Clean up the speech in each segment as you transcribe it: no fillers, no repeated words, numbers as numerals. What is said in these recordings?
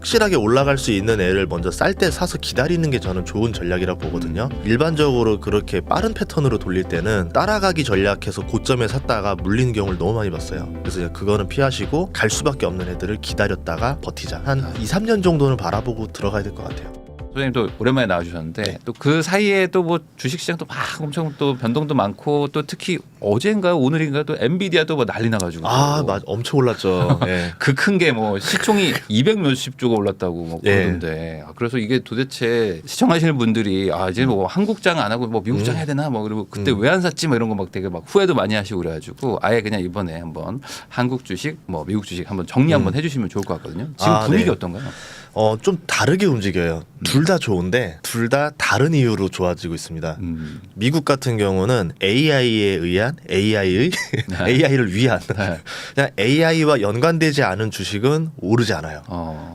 확실하게 올라갈 수 있는 애를 먼저 쌀 때 사서 기다리는 게 저는 좋은 전략이라고 보거든요. 일반적으로 그렇게 빠른 패턴으로 돌릴 때는 따라가기 전략해서 고점에 샀다가 물리는 경우를 너무 많이 봤어요. 그래서 그거는 피하시고 갈 수밖에 없는 애들을 기다렸다가 버티자. 한 2, 3년 정도는 바라보고 들어가야 될 것 같아요. 소장님 또 오랜만에 나와주셨는데 네. 또 그 사이에 또 뭐 주식시장도 막 엄청 또 변동도 많고 또 특히 어젠가요 오늘인가요 또 엔비디아도 뭐 난리 나가지고 맞아. 엄청 올랐죠. 예. 그 큰 게 뭐 시총이 200 몇십 조가 올랐다고 뭐 예. 그러던데 그래서 이게 도대체 시청하시는 분들이 이제 뭐 한국장 안 하고 뭐 미국장 해야 되나 뭐 그리고 그때 왜 안 샀지 뭐 이런 거 막 되게 막 후회도 많이 하시고 그래가지고 아예 그냥 이번에 한번 한국 주식 뭐 미국 주식 한번 정리 한번 해주시면 좋을 것 같거든요. 지금 분위기 네. 어떤가요? 좀 다르게 움직여요. 둘 다 좋은데 둘 다 다른 이유로 좋아지고 있습니다. 미국 같은 경우는 AI에 의한 AI를 위한 네. 그냥 AI와 연관되지 않은 주식은 오르지 않아요.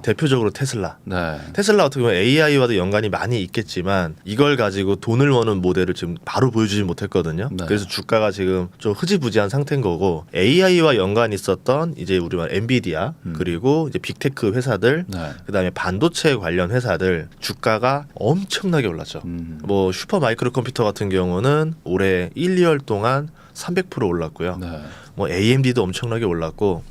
대표적으로 테슬라. 네. 테슬라 어떻게 보면 AI와도 연관이 많이 있겠지만 이걸 가지고 돈을 버는 모델을 지금 바로 보여주지 못했거든요. 네. 그래서 주가가 지금 좀 흐지부지한 상태인 거고 AI와 연관이 있었던 이제 우리 말 엔비디아 그리고 이제 빅테크 회사들 네. 그다음에 반도체 관련 회사들 주가가 엄청나게 올랐죠. 뭐 슈퍼 마이크로 컴퓨터 같은 경우는 올해 1, 2월 동안 300% 올랐고요. 네. 뭐 AMD도 엄청나게 올랐고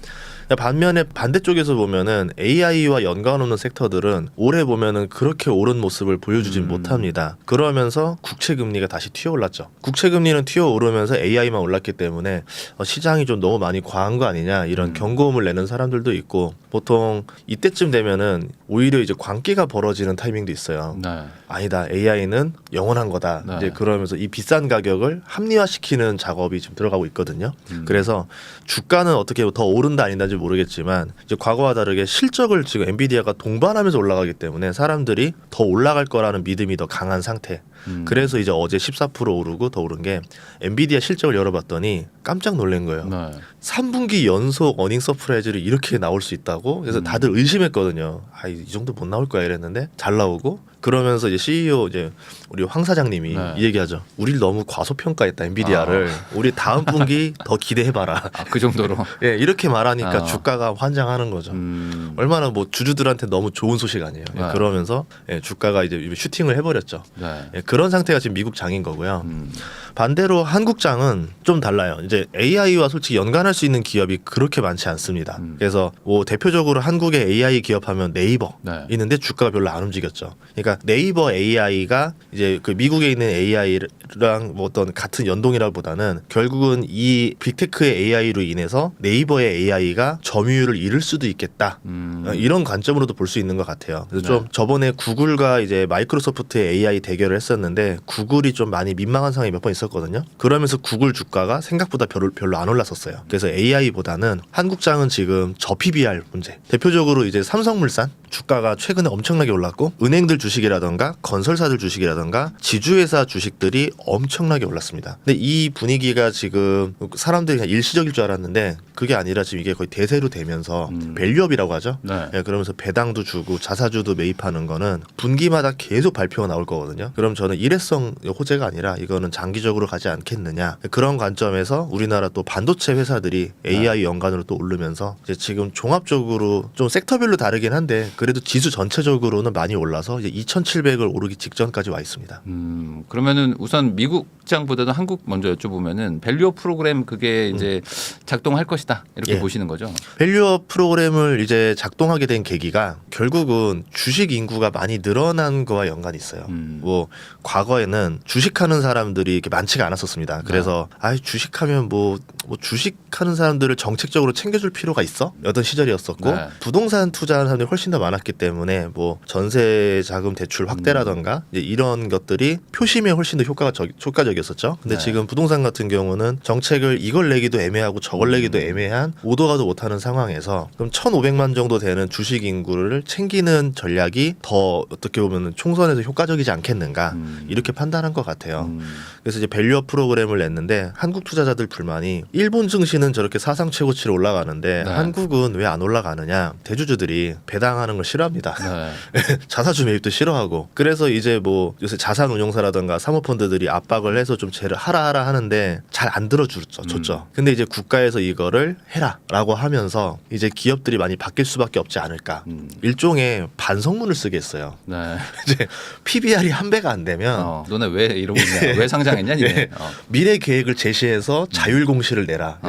반면에 반대쪽에서 보면은 AI와 연관 없는 섹터들은 올해 보면은 그렇게 오른 모습을 보여주진 못합니다. 그러면서 국채 금리가 다시 튀어올랐죠. 국채 금리는 튀어오르면서 AI만 올랐기 때문에 시장이 좀 너무 많이 과한 거 아니냐 이런 경고음을 내는 사람들도 있고 보통 이때쯤 되면은 오히려 이제 광기가 벌어지는 타이밍도 있어요. 네. 아니다 AI는 영원한 거다. 네. 이제 그러면서 이 비싼 가격을 합리화시키는 작업이 지금 들어가고 있거든요. 그래서 주가는 어떻게 더 오른다 아닌다인지 모르겠지만 이제 과거와 다르게 실적을 지금 엔비디아가 동반하면서 올라가기 때문에 사람들이 더 올라갈 거라는 믿음이 더 강한 상태. 그래서 이제 어제 14% 오르고 더 오른 게 엔비디아 실적을 열어봤더니 깜짝 놀란 거예요. 네. 3분기 연속 어닝 서프라이즈를 이렇게 나올 수 있다고? 그래서 다들 의심했거든요. 이 정도 못 나올 거야 이랬는데 잘 나오고 그러면서 이제 CEO 이제 우리 황 사장님이 네. 이 얘기하죠. 우리를 너무 과소평가했다 엔비디아를. 우리 다음 분기 더 기대해봐라. 그 정도로. 예, 이렇게 말하니까 주가가 환장하는 거죠. 음. 얼마나 뭐 주주들한테 너무 좋은 소식 아니에요. 예, 네. 그러면서 주가가 이제 슈팅을 해버렸죠. 네. 예, 그런 상태가 지금 미국 장인 거고요. 반대로 한국 장은 좀 달라요. 이제 AI와 솔직히 연관할 수 있는 기업이 그렇게 많지 않습니다. 그래서 뭐 대표적으로 한국의 AI 기업하면 네이버 네. 있는데 주가가 별로 안 움직였죠. 그러니까 네이버 AI가 이제 그 미국에 있는 AI랑 뭐 어떤 같은 연동이라기보다는 결국은 이 빅테크의 AI로 인해서 네이버의 AI가 점유율을 잃을 수도 있겠다. 이런 관점으로도 볼 수 있는 것 같아요. 그래서 좀 저번에 구글과 이제 마이크로소프트의 AI 대결을 했었는데 구글이 좀 많이 민망한 상황이 몇 번 있었거든요. 그러면서 구글 주가가 생각보다 별로 안 올랐었어요. 그래서 AI보다는 한국장은 지금 저PBR 문제. 대표적으로 이제 삼성물산 주가가 최근에 엄청나게 올랐고 은행들 주식이라던가 건설사들 주식이라던가 지주회사 주식들이 엄청나게 올랐습니다. 근데 이 분위기가 지금 사람들이 그냥 일시적일 줄 알았는데 그게 아니라 지금 이게 거의 대세로 되면서 밸류업이라고 하죠. 네. 예, 그러면서 배당도 주고 자사주도 매입하는 거는 분기마다 계속 발표가 나올 거거든요. 그럼 저는 일회성 호재가 아니라 이거는 장기적으로 가지 않겠느냐. 그런 관점에서 우리나라 또 반도체 회사들이 AI 연관으로 또 오르면서 이제 지금 종합적으로 좀 섹터별로 다르긴 한데 그래도 지수 전체적으로는 많이 올라서 이제 2,700을 오르기 직전까지 와 있습니다. 그러면은 우선 미국장보다도 한국 먼저 여쭤보면은 밸류업 프로그램 그게 이제 작동할 것이다 이렇게 예. 보시는 거죠. 밸류업 프로그램을 이제 작동하게 된 계기가 결국은 주식 인구가 많이 늘어난 거와 연관이 있어요. 뭐 과거에는 주식하는 사람들이 이렇게 많지가 않았었습니다. 그래서 주식하면 뭐 주식하는 사람들을 정책적으로 챙겨줄 필요가 있어? 어떤 시절이었었고 네. 부동산 투자하는 사람들이 훨씬 더 많았기 때문에 뭐 전세 자금 대출 확대라던가 이제 이런 것들이 표심에 훨씬 더 효과적이었었죠. 근데 네. 지금 부동산 같은 경우는 정책을 이걸 내기도 애매하고 저걸 내기도 애매한 오도 가도 못하는 상황에서 그럼 1,500만 정도 되는 주식 인구를 챙기는 전략이 더 어떻게 보면 총선에서 효과적이지 않겠는가 이렇게 판단한 것 같아요. 그래서 이제 밸류업 프로그램을 냈는데 한국 투자자들 불만이 일본 증시는 저렇게 사상 최고치로 올라가는데 네. 한국은 왜 안 올라가느냐. 대주주들이 배당하는 걸 싫어합니다. 네. 자사주 매입도 싫어하고 그래서 이제 뭐 요새 자산운용사라든가 사모펀드들이 기업들이 압박을 해서 좀 쟤를 하라 하는데 잘 안 들어줬죠. 근데 이제 국가에서 이거를 해라라고 하면서 이제 기업들이 많이 바뀔 수밖에 없지 않을까. 일종의 반성문을 쓰게 했어요. 네. 이제 PBR이 한 배가 안 되면 너네 왜 이러고 있냐? 왜 상장했냐? 니네. 미래 계획을 제시해서 자율 공시를 내라.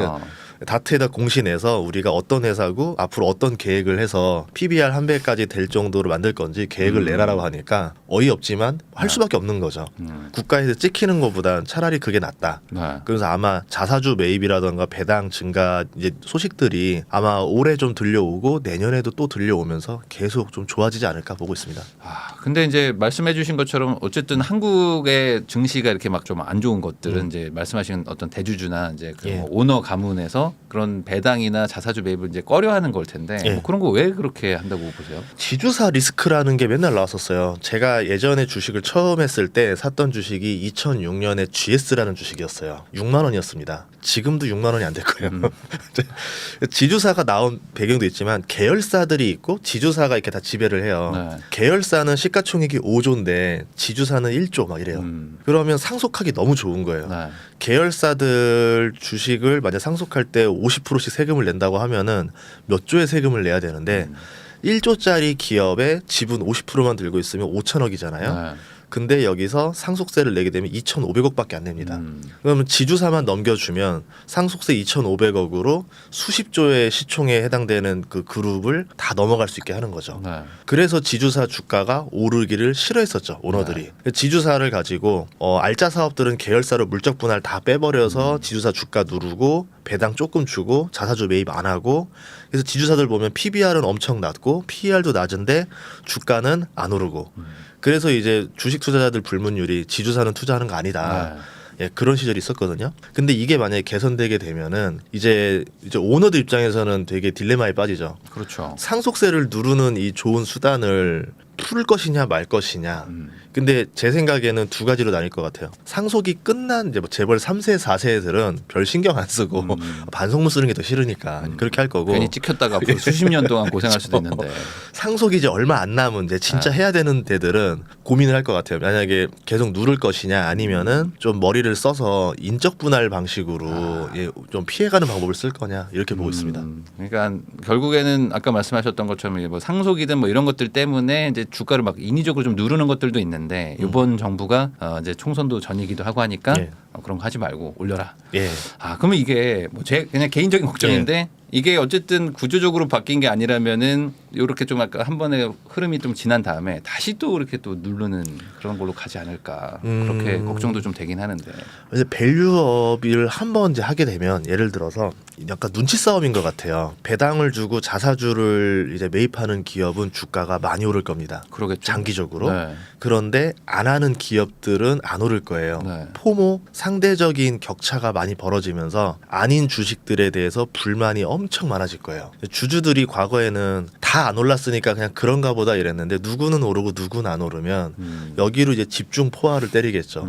다트에다 공시 내서 우리가 어떤 회사고 앞으로 어떤 계획을 해서 PBR 한 배까지 될 정도로 만들 건지 계획을 내라라고 하니까 어이없지만 할 수밖에 없는 거죠. 국가에서 찍히는 것보단 차라리 그게 낫다. 그래서 아마 자사주 매입이라던가 배당 증가 이제 소식들이 아마 올해 좀 들려오고 내년에도 또 들려오면서 계속 좀 좋아지지 않을까 보고 있습니다. 근데 이제 말씀해주신 것처럼 어쨌든 한국의 증시가 이렇게 막 좀 안 좋은 것들은 이제 말씀하신 어떤 대주주나 이제 그 뭐 오너 가문에서 그런 배당이나 자사주 매입을 이제 꺼려하는 걸 텐데 뭐 그런 거 왜 그렇게 한다고 보세요? 지주사 리스크라는 게 맨날 나왔었어요. 제가 예전에 주식을 처음 했을 때 샀던 주식이 2006년에 GS라는 주식이었어요. 6만 원이었습니다. 지금도 6만 원이 안 될 거예요. 지주사가 나온 배경도 있지만 계열사들이 있고 지주사가 이렇게 다 지배를 해요. 네. 계열사는 시가총액이 5조인데 지주사는 1조 막 이래요. 그러면 상속하기 너무 좋은 거예요. 네. 계열사들 주식을 만약 상속할 때 50%씩 세금을 낸다고 하면은 몇 조의 세금을 내야 되는데 1조짜리 기업의 지분 50%만 들고 있으면 5천억이잖아요. 네. 근데 여기서 상속세를 내게 되면 2,500억밖에 안 냅니다. 그러면 지주사만 넘겨주면 상속세 2,500억으로 수십조의 시총에 해당되는 그 그룹을 다 넘어갈 수 있게 하는 거죠. 네. 그래서 지주사 주가가 오르기를 싫어했었죠, 오너들이. 지주사를 가지고 알짜 사업들은 계열사로 물적 분할 다 빼버려서 지주사 주가 누르고 배당 조금 주고 자사주 매입 안 하고, 그래서 지주사들 보면 PBR은 엄청 낮고 PER도 낮은데 주가는 안 오르고. 그래서 이제 주식 투자자들 불문율이 지주사는 투자하는 거 아니다. 예, 그런 시절이 있었거든요. 근데 이게 만약에 개선되게 되면은 이제 오너들 입장에서는 되게 딜레마에 빠지죠. 그렇죠. 상속세를 누르는 이 좋은 수단을 풀 것이냐 말 것이냐. 근데 제 생각에는 두 가지로 나뉠 것 같아요. 상속이 끝난 이제 뭐 재벌 3세 4세들은 별 신경 안 쓰고 반성문 쓰는 게 더 싫으니까 그렇게 할 거고. 괜히 찍혔다가 앞으로 수십 년 동안 고생할 수도 있는데. 상속이 이제 얼마 안 남은 이제 진짜 해야 되는 데들은 고민을 할 것 같아요. 만약에 계속 누를 것이냐 아니면은 좀 머리를 써서 인적 분할 방식으로 예, 좀 피해가는 방법을 쓸 거냐 이렇게 보고 있습니다. 그러니까 결국에는 아까 말씀하셨던 것처럼 뭐 상속이든 뭐 이런 것들 때문에 이제 주가를 막 인위적으로 좀 누르는 것들도 있는데 이번 정부가 이제 총선도 전이기도 하고 하니까 예. 그런 거 하지 말고 올려라. 예. 그러면 이게 뭐 제 그냥 개인적인 걱정인데 이게 어쨌든 구조적으로 바뀐 게 아니라면은 이렇게 좀 아까 한 번에 흐름이 좀 지난 다음에 다시 또 이렇게 또 누르는 그런 걸로 가지 않을까 그렇게 걱정도 좀 되긴 하는데. 이제 밸류업을 한번 이제 하게 되면 예를 들어서 약간 눈치 싸움인 것 같아요. 배당을 주고 자사주를 이제 매입하는 기업은 주가가 많이 오를 겁니다. 그러겠죠. 장기적으로. 네. 그런데 안 하는 기업들은 안 오를 거예요. 네. 포모 상대적인 격차가 많이 벌어지면서 아닌 주식들에 대해서 불만이 엄청 많아질 거예요. 주주들이 과거에는 다 안 올랐으니까 그냥 그런가 보다 이랬는데 누구는 오르고 누구는 안 오르면 여기로 이제 집중 포화를 때리겠죠.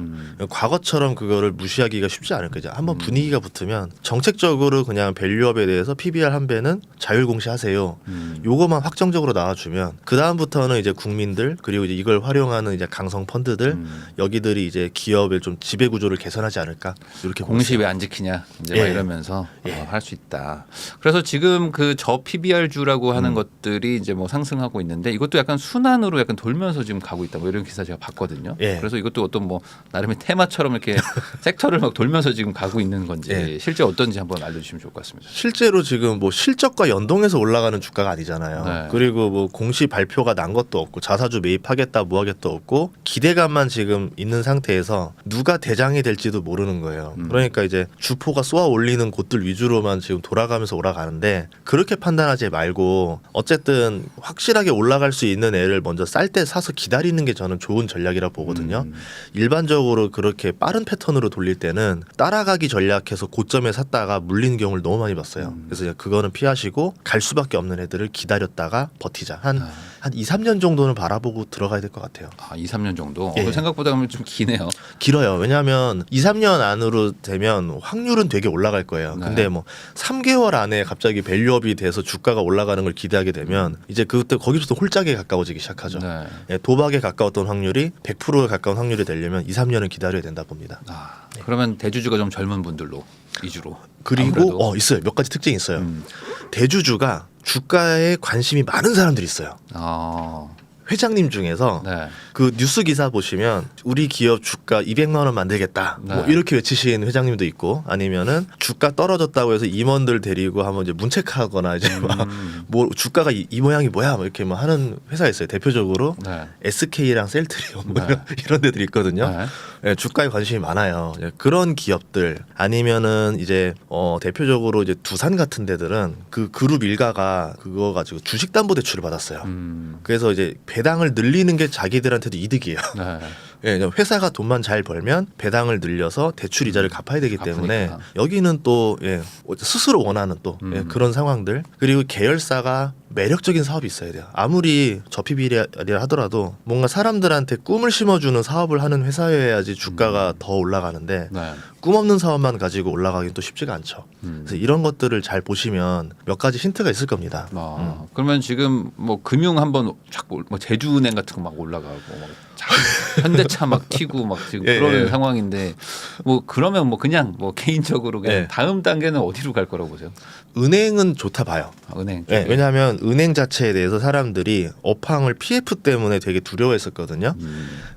과거처럼 그거를 무시하기가 쉽지 않을 거죠. 한번 분위기가 붙으면 정책적으로 그냥 밸류업에 대해서 PBR 한 배는 자율 공시하세요. 요거만 확정적으로 나와주면 그 다음부터는 이제 국민들 그리고 이제 이걸 활용하는 이제 강성 펀드들 여기들이 이제 기업의 좀 지배 구조를 개선하지 않을까 이렇게 공시 왜 안 지키냐 이제 막 예. 이러면서 예. 할 수 있다. 그래서 지금 그 저 PBR 주라고 하는 것들이 이제 뭐 상승하고 있는데 이것도 약간 순환으로 약간 돌면서 지금 가고 있다. 뭐 이런 기사 제가 봤거든요. 예. 그래서 이것도 어떤 뭐 나름의 테마처럼 이렇게 섹터를 막 돌면서 지금 가고 있는 건지 예. 실제 어떤지 한번 알려주시면 좋을 것 같습니다. 실제로 지금 뭐 실적과 연동해서 올라가는 주가가 아니잖아요. 네. 그리고 뭐 공시 발표가 난 것도 없고 자사주 매입하겠다 뭐 하겠다 없고 기대감만 지금 있는 상태에서 누가 대장이 될지도 모르는 거예요. 그러니까 이제 주포가 쏘아 올리는 곳들 위주로만 지금 돌아가면서 올라가는데 그렇게 판단하지 말고 어쨌든 확실하게 올라갈 수 있는 애를 먼저 쌀 때 사서 기다리는 게 저는 좋은 전략이라 보거든요. 일반적으로 그렇게 빠른 패턴으로 돌릴 때는 따라가기 전략해서 고점에 샀다가 물리는 경우를 너무 많이 봤어요. 그래서 그거는 피하시고 갈 수밖에 없는 애들을 기다렸다가 버티자. 한 한 2, 3년 정도는 바라보고 들어가야 될 것 같아요. 아, 2, 3년 정도. 예. 생각보다 그러면 좀 기네요. 길어요. 왜냐하면 2, 3년 안으로 되면 확률은 되게 올라갈 거예요. 네. 근데 뭐 3개월 안에 갑자기 밸류업이 돼서 주가가 올라가는 걸 기대하게 되면 이제 그때 거기서부터 홀짝에 가까워지기 시작하죠. 네. 예, 도박에 가까웠던 확률이 100%에 가까운 확률이 되려면 2, 3년은 기다려야 된다 봅니다. 아, 그러면 대주주가 좀 젊은 분들로 위주로. 그리고 아무래도. 있어요. 몇 가지 특징이 있어요. 대주주가 주가에 관심이 많은 사람들이 있어요. 아, 회장님 중에서 네. 그 뉴스 기사 보시면 우리 기업 주가 200만 원 만들겠다 뭐 네. 이렇게 외치신 회장님도 있고 아니면은 주가 떨어졌다고 해서 임원들 데리고 한번 이제 문책하거나 이제 뭐 주가가 이 모양이 뭐야 뭐 이렇게 뭐 하는 회사가 있어요. 대표적으로 네. SK랑 셀트리온 뭐 네. 이런 데들이 있거든요. 네. 예, 주가에 관심이 많아요. 예, 그런 기업들 아니면은 이제 대표적으로 이제 두산 같은 데들은 그 그룹 일가가 그거 가지고 주식담보대출을 받았어요. 그래서 이제 배당을 늘리는 게 자기들한테도 이득이에요. 네. 예, 회사가 돈만 잘 벌면 배당을 늘려서 대출 이자를 갚아야 되기 때문에 갚으니까. 여기는 또 스스로 원하는 또 그런 상황들 그리고 계열사가 매력적인 사업이 있어야 돼요. 아무리 저PBR이라 하더라도 뭔가 사람들한테 꿈을 심어주는 사업을 하는 회사여야지 주가가 더 올라가는데 네. 꿈 없는 사업만 가지고 올라가긴 또 쉽지가 않죠. 그래서 이런 것들을 잘 보시면 몇 가지 힌트가 있을 겁니다. 그러면 지금 뭐 금융 한번 자꾸 뭐 제주은행 같은 거 막 올라가고 막 현대차 막 튀고 막 지금 예, 그런 예. 상황인데 뭐 그러면 뭐 그냥 뭐 개인적으로 그냥 예. 다음 단계는 어디로 갈 거라고 보세요? 은행은 좋다 봐요. 아, 은행. 네, 쪽에. 왜냐하면 은행 자체에 대해서 사람들이 업황을 PF 때문에 되게 두려워했었거든요.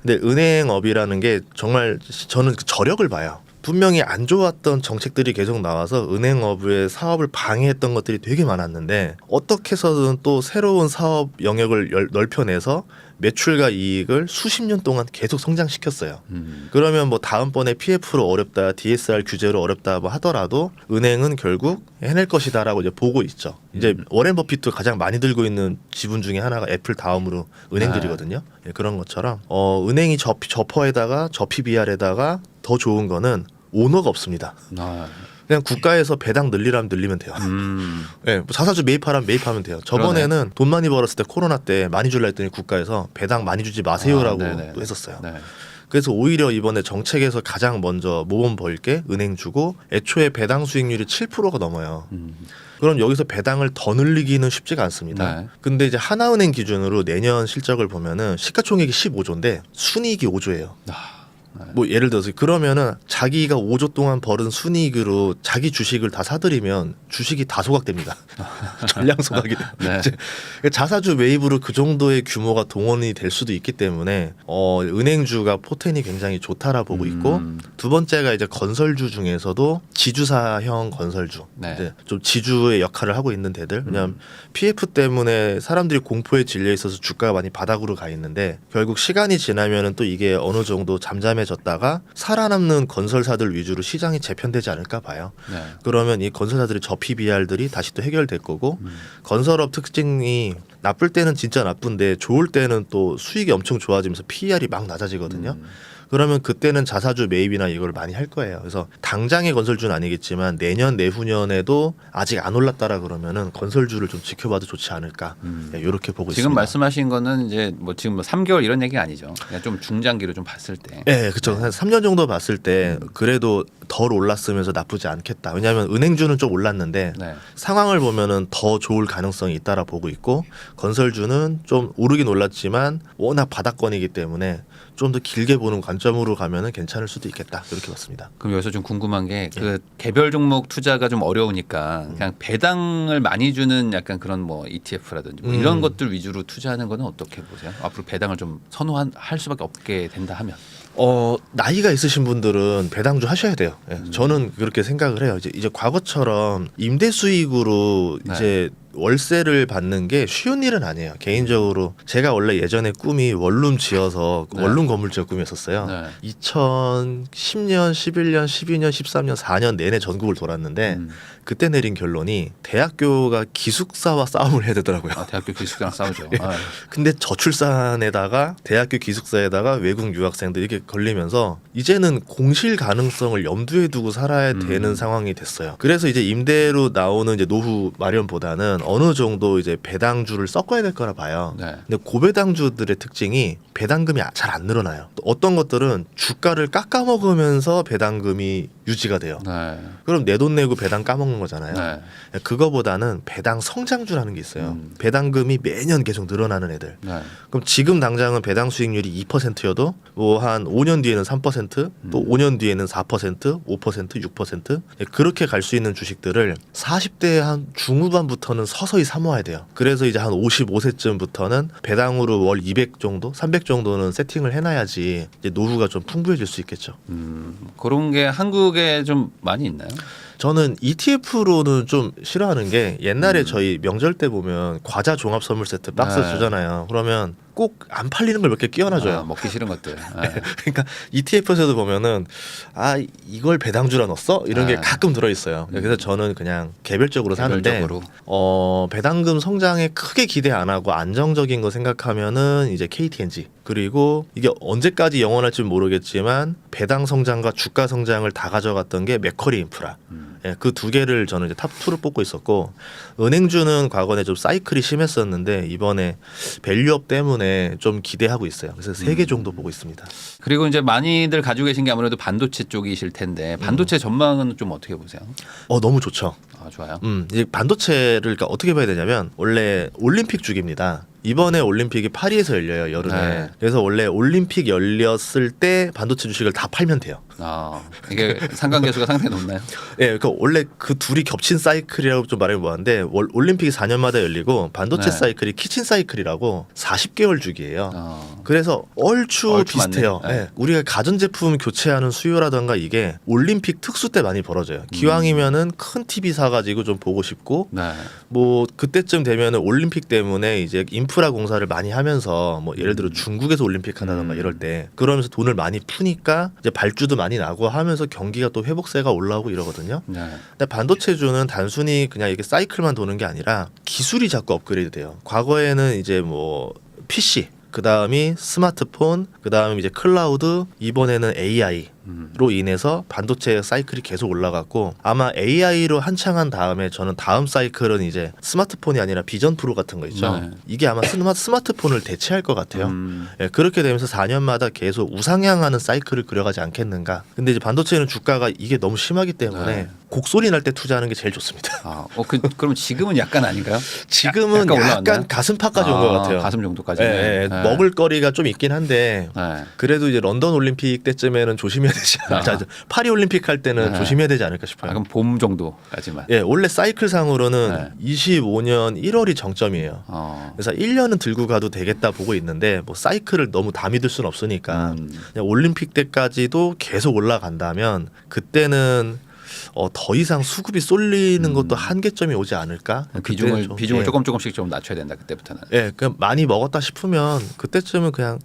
근데 은행업이라는 게 정말 저는 그 저력을 봐요. 분명히 안 좋았던 정책들이 계속 나와서 은행업의 사업을 방해했던 것들이 되게 많았는데 어떻게 해서든 또 새로운 사업 영역을 넓혀내서 매출과 이익을 수십 년 동안 계속 성장시켰어요. 그러면 뭐 다음번에 PF로 어렵다, DSR 규제로 어렵다 뭐 하더라도 은행은 결국 해낼 것이다라고 이제 보고 있죠. 이제 워렌 버핏도 가장 많이 들고 있는 지분 중에 하나가 애플 다음으로 은행들이거든요. 예, 그런 것처럼 은행이 저퍼에다가 저PBR에다가 더 좋은 거는 오너가 없습니다. 아, 그냥 국가에서 배당 늘리라면 늘리면 돼요. 예, 뭐 자사주 매입하라면 매입하면 돼요. 저번에는 돈 많이 벌었을 때 코로나 때 많이 줄라 했더니 국가에서 배당 많이 주지 마세요라고 네네. 또 했었어요. 네. 그래서 오히려 이번에 정책에서 가장 먼저 모범 벌게 은행 주고 애초에 배당 수익률이 7%가 넘어요. 그럼 여기서 배당을 더 늘리기는 쉽지가 않습니다. 네. 근데 이제 하나은행 기준으로 내년 실적을 보면은 시가총액이 15조인데 순이익이 5조예요. 뭐 예를 들어서 그러면은 자기가 5조 동안 벌은 순이익으로 자기 주식을 다 사들이면 주식이 다 소각됩니다. 전량 소각이 돼요. 네. 이제 자사주 매입으로 그 정도의 규모가 동원이 될 수도 있기 때문에 은행주가 포텐이 굉장히 좋다라 보고 있고 두 번째가 이제 건설주 중에서도 지주사형 건설주 네. 이제 좀 지주의 역할을 하고 있는 데들 왜냐하면 PF 때문에 사람들이 공포에 질려 있어서 주가가 많이 바닥으로 가 있는데 결국 시간이 지나면은 또 이게 어느 정도 잠잠해졌다가 살아남는 건설사들 위주로 시장이 재편되지 않을까 봐요. 네. 그러면 이 건설사들의 저PBR들이 다시 또 해결될 거고 건설업 특징이 나쁠 때는 진짜 나쁜데 좋을 때는 또 수익이 엄청 좋아지면서 PER이 막 낮아지거든요. 그러면 그때는 자사주 매입이나 이걸 많이 할 거예요. 그래서 당장의 건설주는 아니겠지만 내년 내후년에도 아직 안 올랐다라 그러면은 건설주를 좀 지켜봐도 좋지 않을까 이렇게 보고 지금 있습니다. 말씀하신 거는 이제 뭐 지금 뭐 3개월 이런 얘기 아니죠. 그냥 좀 중장기로 좀 봤을 때. 네, 그렇죠. 한 3년 정도 봤을 때 그래도 덜 올랐으면서 나쁘지 않겠다. 왜냐하면 은행주는 좀 올랐는데 네. 상황을 보면은 더 좋을 가능성이 있다라 보고 있고 건설주는 좀 오르긴 올랐지만 워낙 바닥권이기 때문에 좀 더 길게 보는 관점으로 가면은 괜찮을 수도 있겠다. 이렇게 봤습니다. 그럼 여기서 좀 궁금한 게 그 개별 종목 투자가 좀 어려우니까 그냥 배당을 많이 주는 약간 그런 뭐 ETF라든지 뭐 이런 것들 위주로 투자하는 거는 어떻게 보세요? 앞으로 배당을 좀 선호할 수밖에 없게 된다 하면. 나이가 있으신 분들은 배당주 하셔야 돼요. 예, 저는 그렇게 생각을 해요. 이제 과거처럼 임대 수익으로 네. 이제 월세를 받는 게 쉬운 일은 아니에요. 개인적으로 제가 원래 예전에 꿈이 원룸 지어서 네. 원룸 건물주가 꿈이었었어요. 네. 2010년, 11년, 12년, 13년, 4년 내내 전국을 돌았는데 그때 내린 결론이 대학교가 기숙사와 싸움을 해야 되더라고요. 아, 대학교 기숙사랑 싸우죠. 예. 아, 근데 저출산에다가 대학교 기숙사에다가 외국 유학생들 이렇게 걸리면서 이제는 공실 가능성을 염두에 두고 살아야 되는 상황이 됐어요. 그래서 이제 임대로 나오는 이제 노후 마련보다는 어느 정도 이제 배당주를 섞어야 될 거라 봐요. 네. 근데 고배당주들의 특징이 배당금이 잘 안 늘어나요. 또 어떤 것들은 주가를 깎아 먹으면서 배당금이 유지가 돼요. 네. 그럼 내 돈 내고 배당 까먹는 거잖아요. 네. 그거보다는 배당 성장주라는 게 있어요. 배당금이 매년 계속 늘어나는 애들. 네. 그럼 지금 당장은 배당 수익률이 2%여도 뭐 한 5년 뒤에는 3%, 또 5년 뒤에는 4%, 5%, 6% 그렇게 갈 수 있는 주식들을 40대 한 중후반부터는 서서히 사모아야 돼요. 그래서 이제 한 55세쯤부터는 배당으로 월 200 정도, 300 정도는 세팅을 해놔야지 이제 노후가 좀 풍부해질 수 있겠죠. 그런 게 한국에 좀 많이 있나요? 저는 ETF로는 좀 싫어하는 게 옛날에 저희 명절 때 보면 과자 종합 선물 세트 박스 네. 주잖아요. 그러면 꼭 안 팔리는 걸 몇 개 끼워놔줘요. 아, 먹기 싫은 것들. 네. 그러니까 ETF에서도 보면은 아 이걸 배당주라 넣었어? 이런 게 네. 가끔 들어있어요. 그래서 저는 그냥 개별적으로 사는데 개별적으로. 배당금 성장에 크게 기대 안 하고 안정적인 거 생각하면은 이제 KTNG 그리고 이게 언제까지 영원할지 모르겠지만 배당 성장과 주가 성장을 다 가져갔던 게 맥커리 인프라. 예, 그 두 개를 저는 이제 탑 2로 뽑고 있었고 은행주는 과거에 좀 사이클이 심했었는데 이번에 밸류업 때문에 좀 기대하고 있어요. 그래서 3개 정도 보고 있습니다. 그리고 이제 많이들 가지고 계신 게 아무래도 반도체 쪽이실 텐데 반도체 전망은 좀 어떻게 보세요? 너무 좋죠. 아, 좋아요. 이제 반도체를 그러니까 어떻게 봐야 되냐면 원래 올림픽 주기입니다. 이번에 올림픽이 파리에서 열려요, 여름에. 네. 그래서 원래 올림픽 열렸을 때 반도체 주식을 다 팔면 돼요. 아, 이게 상관계수가 상당히 높나요? 예, 그러니까 원래 그 둘이 겹친 사이클이라고 좀 말하면 뭐한데 올림픽이 4년마다 열리고 반도체 네. 사이클이 키친 사이클이라고 40개월 주기예요. 어. 그래서 얼추 비슷해요. 맞네. 네. 예, 우리가 가전제품 교체하는 수요라던가 이게 올림픽 특수 때 많이 벌어져요. 기왕이면은 큰 TV 사가지고 좀 보고 싶고 네. 뭐 그때쯤 되면은 올림픽 때문에 이제 인프라 공사를 많이 하면서 뭐 예를 들어 중국에서 올림픽 한다던가 이럴 때 그러면서 돈을 많이 푸니까 이제 발주도 많이 나고 하면서 경기가 또 회복세가 올라오고 이러거든요. 네. 근데 반도체주는 단순히 그냥 이렇게 사이클만 도는 게 아니라 기술이 자꾸 업그레이드 돼요. 과거에는 이제 뭐 PC 그 다음이 스마트폰, 그 다음에 이제 클라우드, 이번에는 AI로 인해서 반도체 사이클이 계속 올라갔고 아마 AI로 한창 한 다음에 저는 다음 사이클은 이제 스마트폰이 아니라 비전 프로 같은 거 있죠. 네. 이게 아마 스마트폰을 대체할 것 같아요. 예, 그렇게 되면서 4년마다 계속 우상향하는 사이클을 그려가지 않겠는가. 근데 이제 반도체는 주가가 이게 너무 심하기 때문에 네. 곡소리 날 때 투자하는 게 제일 좋습니다. 아, 그럼 지금은 약간 아닌가요? 지금은 약간 올라왔나요? 약간 가슴팍까지 온 것 같아요. 가슴 정도까지. 예, 예. 먹을 거리가 좀 있긴 한데 네. 그래도 이제 런던 올림픽 때쯤에는 조심해야 되지 않을까. 파리 올림픽 할 때는 네. 조심해야 되지 않을까 싶어요. 그럼 봄 정도까지만. 예, 원래 사이클 상으로는 네. 25년 1월이 정점이에요. 어. 그래서 1년은 들고 가도 되겠다 보고 있는데 뭐 사이클을 너무 다 믿을 수는 없으니까 그냥 올림픽 때까지도 계속 올라간다면 그때는 더 이상 수급이 쏠리는 것도 한계점이 오지 않을까? 비중을 예. 조금씩 좀 낮춰야 된다 그때부터는. 예, 그냥 많이 먹었다 싶으면 그때쯤은 그냥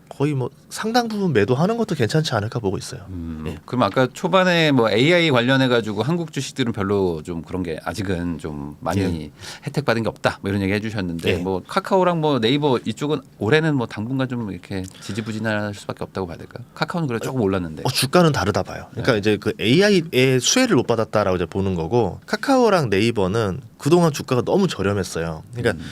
거의 뭐 상당 부분 매도하는 것도 괜찮지 않을까 보고 있어요. 예. 그럼 아까 초반에 뭐 AI 관련해 가지고 한국 주식들은 별로 좀 그런 게 아직은 좀 많이 혜택 받은 게 없다. 뭐 이런 얘기 해주셨는데 예. 뭐 카카오랑 뭐 네이버 이쪽은 올해는 뭐 당분간 좀 이렇게 지지부진할 수밖에 없다고 봐야 될까요? 카카오는 그래 조금 올랐는데. 주가는 다르다 봐요. 그러니까 이제 그 AI의 수혜를 못 받았다라고 이제 보는 거고 카카오랑 네이버는 그동안 주가가 너무 저렴했어요. 그러니까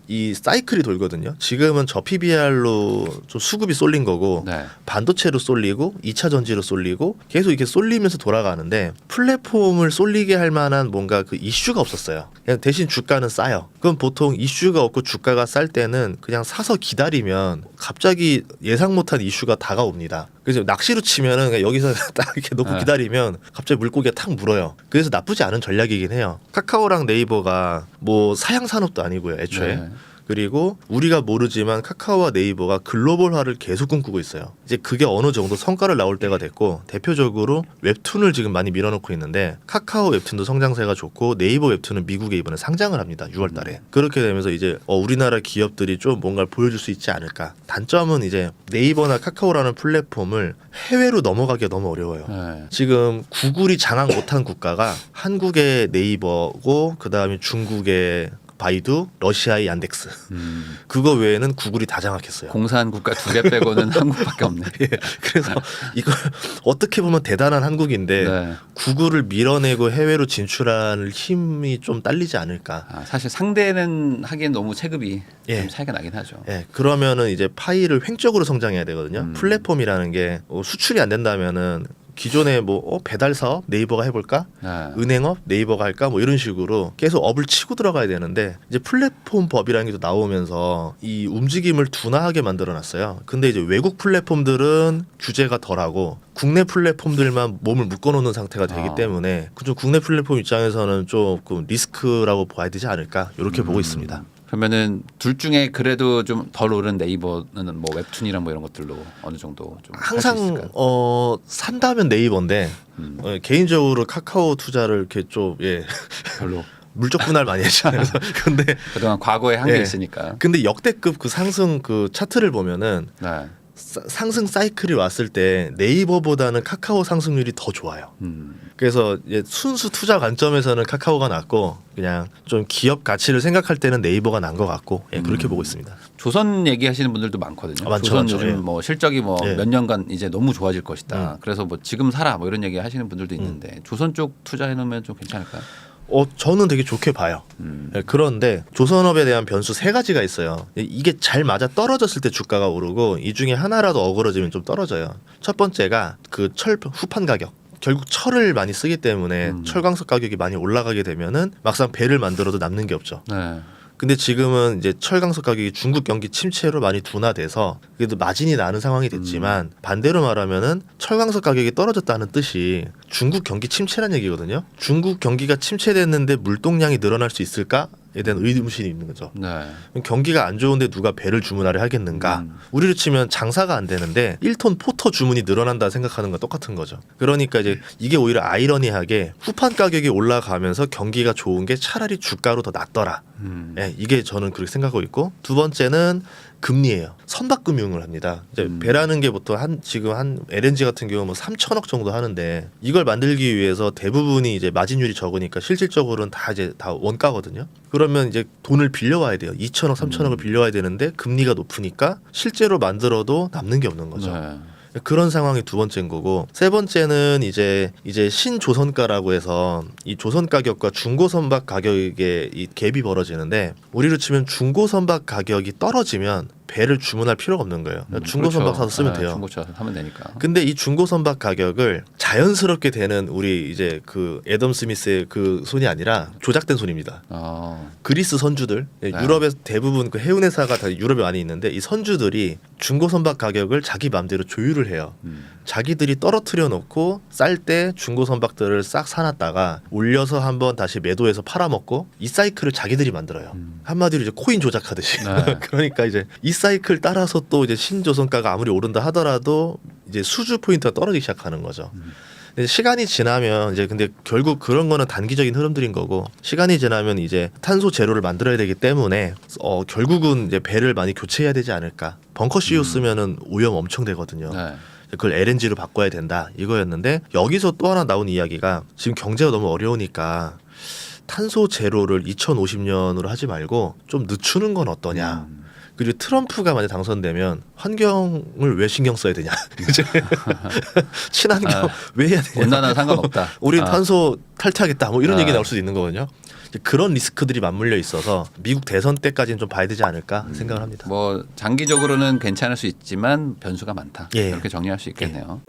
이 사이클이 돌거든요. 지금은 저 PBR로 좀 수급이 쏠린 거고 네. 반도체로 쏠리고 2차 전지로 쏠리고 계속 이렇게 쏠리면서 돌아가는데 플랫폼을 쏠리게 할 만한 뭔가 그 이슈가 없었어요. 그냥 대신 주가는 싸요. 그럼 보통 이슈가 없고 주가가 쌀 때는 그냥 사서 기다리면 갑자기 예상 못한 이슈가 다가옵니다. 그래서 낚시로 치면은 그냥 여기서 딱 이렇게 놓고 기다리면 갑자기 물고기가 탁 물어요. 그래서 나쁘지 않은 전략이긴 해요. 카카오랑 네이버가 뭐 사양 산업도 아니고요, 애초에. 네. 그리고 우리가 모르지만 카카오와 네이버가 글로벌화를 계속 꿈꾸고 있어요. 이제 그게 어느 정도 성과를 나올 때가 됐고 대표적으로 웹툰을 지금 많이 밀어넣고 있는데 카카오 웹툰도 성장세가 좋고 네이버 웹툰은 미국에 이번에 상장을 합니다. 6월 달에. 그렇게 되면서 이제 우리나라 기업들이 좀 뭔가를 보여줄 수 있지 않을까. 단점은 이제 네이버나 카카오라는 플랫폼을 해외로 넘어가기가 너무 어려워요. 네. 지금 구글이 장악 못한 국가가 한국의 네이버고 그다음에 중국의 바이두, 러시아의 얀덱스. 그거 외에는 구글이 다 장악했어요. 공산 국가 2개 빼고는 한국밖에 없네. 예, 그래서 이걸 어떻게 보면 대단한 한국인데 네. 구글을 밀어내고 해외로 진출할 힘이 좀 딸리지 않을까. 아, 사실 상대는 하기엔 너무 체급이 예. 좀 차이가 나긴 하죠. 예, 그러면은 이제 파이를 횡적으로 성장해야 되거든요. 플랫폼이라는 게 수출이 안 된다면은 기존에 뭐 배달 사업 네이버가 해볼까? 네. 은행업 네이버가 할까? 뭐 이런 식으로 계속 업을 치고 들어가야 되는데 이제 플랫폼 법이라는 게 또 나오면서 이 움직임을 둔화하게 만들어놨어요. 근데 이제 외국 플랫폼들은 규제가 덜하고 국내 플랫폼들만 몸을 묶어놓는 상태가 되기 때문에 좀 국내 플랫폼 입장에서는 조금 리스크라고 봐야 되지 않을까 이렇게 보고 있습니다. 그러면은 둘 중에 그래도 좀 덜 오른 네이버는 뭐 웹툰이랑 뭐 이런 것들로 어느 정도 좀 할 수 항상 있을까요? 산다면 네이버인데 개인적으로 카카오 투자를 이렇게 좀 별로 물적 분할 많이 했잖아요. 근데 그동안 과거에 한 게 예. 있으니까. 근데 역대급 그 상승 그 차트를 보면은 네. 상승 사이클이 왔을 때 네이버보다는 카카오 상승률이 더 좋아요. 그래서 이제 순수 투자 관점에서는 카카오가 낫고 그냥 좀 기업 가치를 생각할 때는 네이버가 난 것 같고 그렇게 보고 있습니다. 조선 얘기하시는 분들도 많거든요. 많죠, 조선 많죠. 요즘 예. 뭐 실적이 뭐 예. 몇 년간 이제 너무 좋아질 것이다. 그래서 뭐 지금 사라 뭐 이런 얘기 하시는 분들도 있는데 조선 쪽 투자해 놓으면 좀 괜찮을까요? 저는 되게 좋게 봐요. 그런데 조선업에 대한 변수 세 가지가 있어요. 이게 잘 맞아 떨어졌을 때 주가가 오르고 이 중에 하나라도 어그러지면 좀 떨어져요. 첫 번째가 그 철 후판 가격. 결국 철을 많이 쓰기 때문에 철광석 가격이 많이 올라가게 되면은 막상 배를 만들어도 남는 게 없죠. 네. 근데 지금은 이제 철강석 가격이 중국 경기 침체로 많이 둔화돼서 그래도 마진이 나는 상황이 됐지만 반대로 말하면은 철강석 가격이 떨어졌다는 뜻이 중국 경기 침체라는 얘기거든요. 중국 경기가 침체됐는데 물동량이 늘어날 수 있을까? 에 대한 의문심이 있는 거죠. 네. 경기가 안 좋은데 누가 배를 주문하려 하겠는가? 우리로 치면 장사가 안 되는데 1톤 포터 주문이 늘어난다 생각하는 건 똑같은 거죠. 그러니까 이제 이게 오히려 아이러니하게 후판 가격이 올라가면서 경기가 좋은 게 차라리 주가로 더 낫더라. 이게 저는 그렇게 생각하고 있고 두 번째는 금리예요. 선박금융을 합니다. 이제 배라는 게 보통 지금 한 LNG 같은 경우 뭐 3천억 정도 하는데 이걸 만들기 위해서 대부분이 이제 마진율이 적으니까 실질적으로는 다 원가거든요. 그러면 이제 돈을 빌려와야 돼요. 2천억, 3천억을 빌려와야 되는데 금리가 높으니까 실제로 만들어도 남는 게 없는 거죠. 네. 그런 상황이 두 번째인 거고 세 번째는 이제 신조선가라고 해서 이 조선 가격과 중고 선박 가격의 이 갭이 벌어지는데 우리로 치면 중고 선박 가격이 떨어지면 배를 주문할 필요가 없는 거예요. 중고 선박 사서 쓰면 돼요. 중고차 사면 되니까. 근데 이 중고 선박 가격을 자연스럽게 되는 우리 이제 그 애덤 스미스의 그 손이 아니라 조작된 손입니다. 그리스 선주들, 유럽에서 대부분 그 해운회사가 다 유럽에 많이 있는데 이 선주들이 중고 선박 가격을 자기 마음대로 조율을 해요. 자기들이 떨어뜨려 놓고 쌀 때 중고 선박들을 싹 사놨다가 올려서 한번 다시 매도해서 팔아먹고 이 사이클을 자기들이 만들어요. 한마디로 이제 코인 조작하듯이. 네. 그러니까 이제 이 사이클 따라서 또 이제 신조선가가 아무리 오른다 하더라도 이제 수주 포인트가 떨어지기 시작하는 거죠. 근데 시간이 지나면 이제 근데 결국 그런 거는 단기적인 흐름들인 거고 시간이 지나면 이제 탄소 제로를 만들어야 되기 때문에 결국은 이제 배를 많이 교체해야 되지 않을까. 벙커 CO 쓰면은 오염 엄청 되거든요. 네. 그걸 LNG로 바꿔야 된다 이거였는데 여기서 또 하나 나온 이야기가 지금 경제가 너무 어려우니까 탄소 제로를 2050년으로 하지 말고 좀 늦추는 건 어떠냐. 그리고 트럼프가 만약 당선되면 환경을 왜 신경 써야 되냐. 이제 친환경 왜 해야 되냐. 온난화 상관없다. 우리 탄소 탈퇴하겠다. 뭐 이런 얘기 나올 수도 있는 거거든요. 그런 리스크들이 맞물려 있어서 미국 대선 때까지는 좀 봐야 되지 않을까 생각을 합니다. 뭐 장기적으로는 괜찮을 수 있지만 변수가 많다. 예. 이렇게 정리할 수 있겠네요.